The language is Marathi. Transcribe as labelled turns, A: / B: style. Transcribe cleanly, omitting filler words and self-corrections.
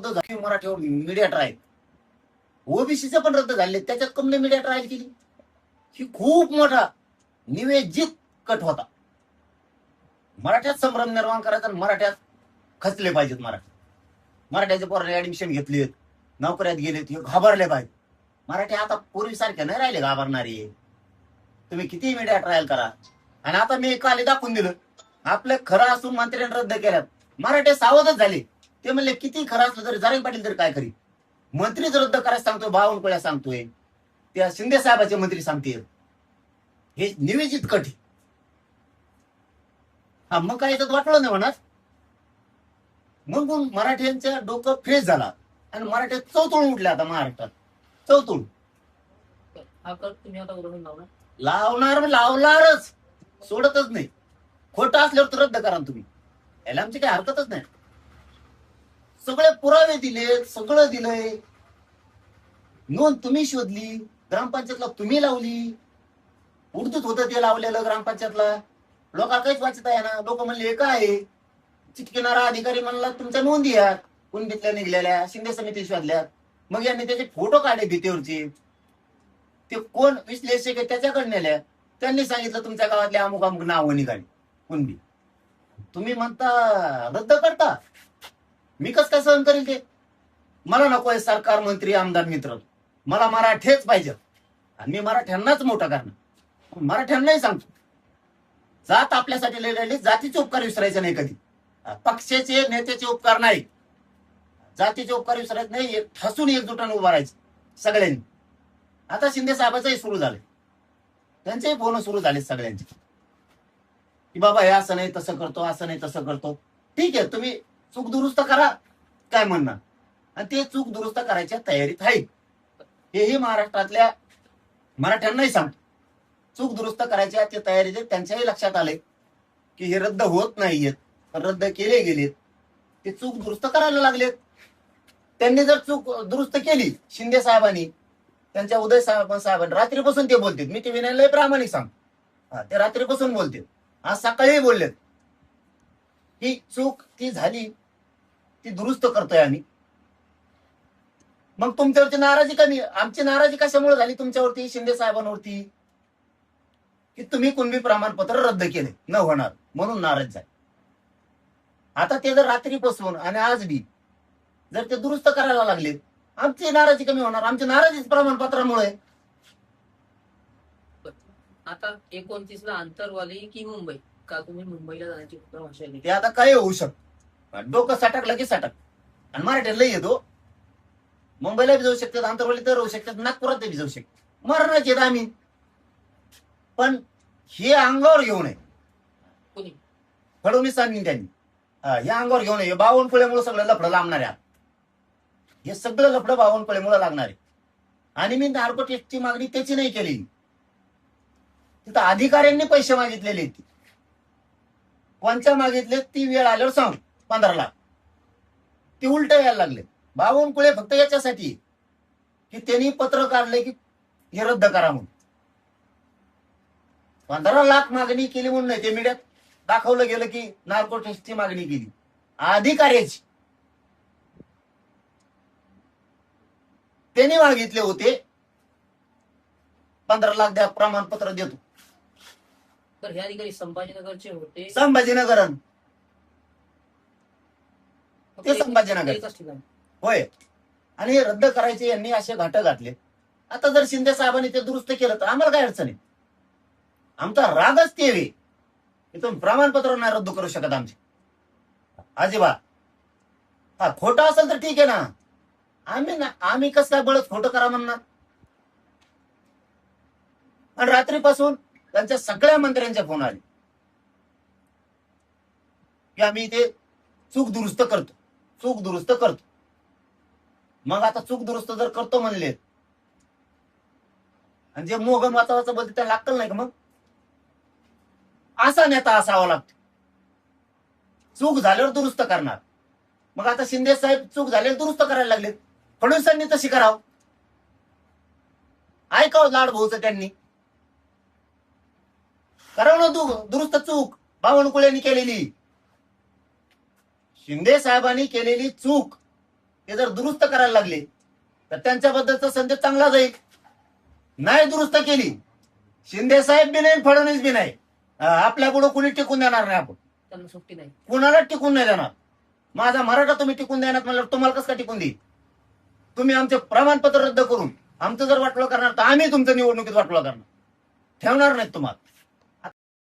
A: रद्द झाली मराठीवर मीडिया ट्रायल, ओबीसीचे पण रद्द झाले, त्याच्यात कमी मीडिया ट्रायल केली. ही खूप मोठा निवेदित कट होता. मराठ्यात संभ्रम निर्माण करायचा आणि मराठ्यात खचले पाहिजेत. मराठ्याचे पोरांनी ऍडमिशन घेतलेत, नोकऱ्यात गेलेत, हे घाबरले पाहिजे. मराठी आता पूर्वीसारखे नाही राहिले घाबरणारे. तुम्ही किती मीडिया ट्रायल करा. आणि आता मी काल दाखवून दिलं, आपलं खरं असून मंत्र्यांनी रद्द केल्यात. मराठे सावधच झाले. ते म्हणले किती खरं असलं तरी जरांगे पाटील तरी काय करी, मंत्रीच रद्द करायला सांगतोय, बावनकुळ्या सांगतोय, त्या शिंदे साहेबाचे मंत्री सांगतील. हे निवेदित कट. हा मग काय याच्यात वाटलं नाही म्हणा. मग मराठ्यांच्या डोकं फ्रेश झाला आणि मराठे चौतळून उठले आता महाराष्ट्रात. चौतळून
B: हा कर तुम्ही आता उघडून
A: लावणारच, सोडतच नाही. खोटं असल्यावर तर रद्द करा तुम्ही, याला आमची काही हरकतच नाही. सगळे पुरावे दिले, सगळं दिलंय. नोंद तुम्ही शोधली, ग्रामपंचायतला तुम्ही लावली. उर्दूत होतं ते लावलेलं ग्रामपंचायतला, लोकांना काहीच वाचता आहे ना. लोक म्हणले हे काय, चिटकिणारा अधिकारी म्हणला तुमच्या नोंदी या कुंडीतल्या निघलेल्या, शिंदे समिती शोधल्या. मग यांनी त्याचे फोटो काढले भीतीवरचे, ते कोण विश्लेषक आहे त्याच्याकडे नेल्या. त्यांनी सांगितलं तुमच्या गावातले अमुक अमुक नावं निघाली कुंडी. तुम्ही म्हणता रद्द करता, मी कसं काय सहन करील ते. मला नकोय सरकार, मंत्री, आमदार, मित्र. मला मराठेच पाहिजे आणि मी मराठ्यांनाच मोठं करणार. मराठ्यांनाही सांगतो, जात आपल्यासाठी लढली, जातीचे उपकार विसरायचे नाही कधी. पक्षाचे नेत्याचे उपकार नाही, जातीचे उपकार विसरायचे नाही. ठसून एकजुटाने उभा राहायचं सगळ्यांनी. आता शिंदे साहेबांचंही सुरू झालं, त्यांचेही फोन सुरू झाले सगळ्यांचे की बाबा हे असं नाही तसं करतो, असं नाही तसं करतो. ठीक आहे, तुम्ही चूक दुरुस्त करा, काय म्हणणार. आणि ते चूक दुरुस्त करायच्या तयारीत आहे, हेही महाराष्ट्रातल्या मराठ्यांनाही सांगतो. चूक दुरुस्त करायच्या ते तयारीत. त्यांच्याही लक्षात आले की हे रद्द होत नाहीयेत, रद्द केले गेलेत, ते चूक दुरुस्त करायला लागलेत. त्यांनी जर चूक दुरुस्त केली, शिंदे साहेबांनी, त्यांच्या उदय साहेबांनी रात्रीपासून ते बोलतात. मी ते विनयला प्रामाणिक सांगतो, ते रात्रीपासून बोलतात, आज सकाळी बोललेत ही चूक ती झाली, ती दुरुस्त करतोय आम्ही. मग तुमच्यावरची नाराजी कमी. आमची नाराजी कशामुळे झाली तुमच्यावरती, शिंदे साहेबांवरती, की तुम्ही कुणबी प्रमाणपत्र रद्द केले, न होणार म्हणून नाराज झाले. आता ते जर रात्रीपासून आणि आज बी जर ते दुरुस्त करायला लागले, आमची नाराजी कमी होणार. आमची नाराजीच प्रमाणपत्रामुळे.
B: आता 29ला आंतरवाली की मुंबई, का तुम्ही मुंबईला जाण्याची भाषा
A: ते आता काय होऊ शकत. डोकं सटकलं की सटक. आणि मराठीला येतो, मुंबईला बी जाऊ शकतात, आंतरवाली तर होऊ शकतात, नागपुरात बी जाऊ शकतात. मरणाच येत आम्ही. पण हे अंगावर घेऊ नये,
B: कोणी
A: फडणवीसांनी त्यांनी हे अंगावर घेऊ नये. बावनकुळ्यामुळे सगळं लफडं लांबणार आहे. हे सगळं लफडं बावनकुळ्यामुळे लागणार आहे. आणि मी नार्को टेस्टची मागणी त्याची नाही केली. तिथं अधिकाऱ्यांनी पैसे मागितलेले, कोणच्या मागितले ती वेळ आल्यावर सांग. 15 लाख ते उलट यायला लागले. बावनकुळे फक्त याच्यासाठी की त्यांनी पत्र काढले की हे रद्द करा म्हणून. 15 लाख मागणी केली म्हणून नाही, ते मीडियात दाखवलं गेलं की नार्को टेस्टची मागणी केली अधिकाऱ्याची. त्यांनी मागितले होते 15 लाख द्या, प्रमाणपत्र देतो.
B: तर हे अधिकारी संभाजीनगरचे होते.
A: संभाजीनगर ते संभाजीनगर
B: एकच ठिकाण
A: होय. आणि हे रद्द करायचे यांनी असे घाट घातले. आता जर शिंदे साहेबांनी ते दुरुस्त केलं तर आम्हाला काय अडचण आहे. आमचा रागच ते वे, तुम्ही प्रमाणपत्र नाही रद्द करू शकत आमचे अजिबात. हा खोटं असेल तर ठीक आहे ना, आम्ही कसं काय बळच खोटं करा म्हणणार. आणि रात्रीपासून त्यांच्या सगळ्या मंत्र्यांचे फोन आले की आम्ही ते चूक दुरुस्त करतो, चूक दुरुस्त करतो. मग आता चूक दुरुस्त जर करतो म्हणले आणि जे मोग महत्वाचं बोलते त्याला अक्कल नाही का. मग असा नेता असावा लागतो, चूक झाल्यावर दुरुस्त करणार. मग आता शिंदे साहेब चूक झाल्यावर दुरुस्त करायला लागले. फडणवीसांनी तशी करावं, ऐकावं लाड भाऊचं. त्यांनी करावं ना दुरुस्त चूक बावनकुळेंनी केलेली, शिंदे साहेबांनी केलेली चूक ते जर दुरुस्त करायला लागले तर त्यांच्याबद्दलचा संदेश चांगला जाईल. नाही दुरुस्त केली, शिंदे साहेब बी नाही, फडणवीस बी नाही, आपल्या पुढे कुणी टिकून देणार नाही. आपण
B: त्यांना सुट्टी नाही.
A: कुणाला टिकून नाही देणार. माझा मराठा तुम्ही टिकून देणार म्हणल्यावर तुम्हाला कसं काय टिकून देईल? तुम्ही आमचे प्रमाणपत्र रद्द करून आमचं जर वाटलं करणार तर आम्ही तुमचं निवडणुकीत वाटलं करणार, ठेवणार नाहीत तुम्हाला.